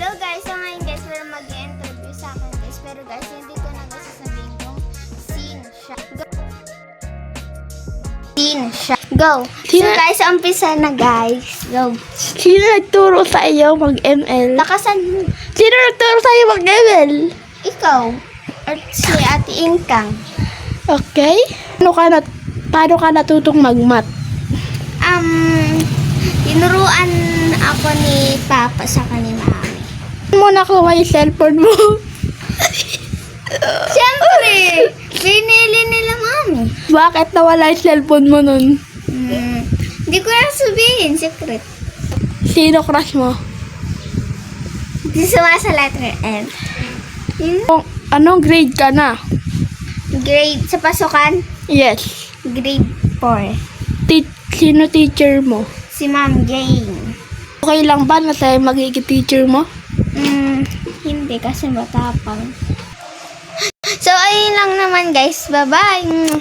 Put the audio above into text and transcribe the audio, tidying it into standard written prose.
Hello guys, so ngayon guys, meron mag-interview sa akin guys. Pero guys, hindi ko na guys sasabihin yung scene siya. Go! Scene siya. Go! So guys, umpisa na guys. Go! Sino nagturo sa iyo mag-ML? Lakasan mo. Sino nagturo sa iyo mag-ML? Ikaw. Or si Ate Ingkang. Okay. Paano ka natutong mag-math? Tinuruan ako ni Papa sa kanila. Muna kuha yung cellphone mo. Siyempre! Pinili nila mami. Bakit nawala yung cellphone mo nun? Hindi ko na sabihin, secret. Sino crush mo? Hindi suma sa letter M. Anong grade ka na? Grade sa pasukan, Yes. grade 4. Sino teacher mo? Si Ma'am Jane. Okay lang ba na sa'yo magiging teacher mo? Hindi kasi matapang. So, ayun lang naman guys. Bye-bye!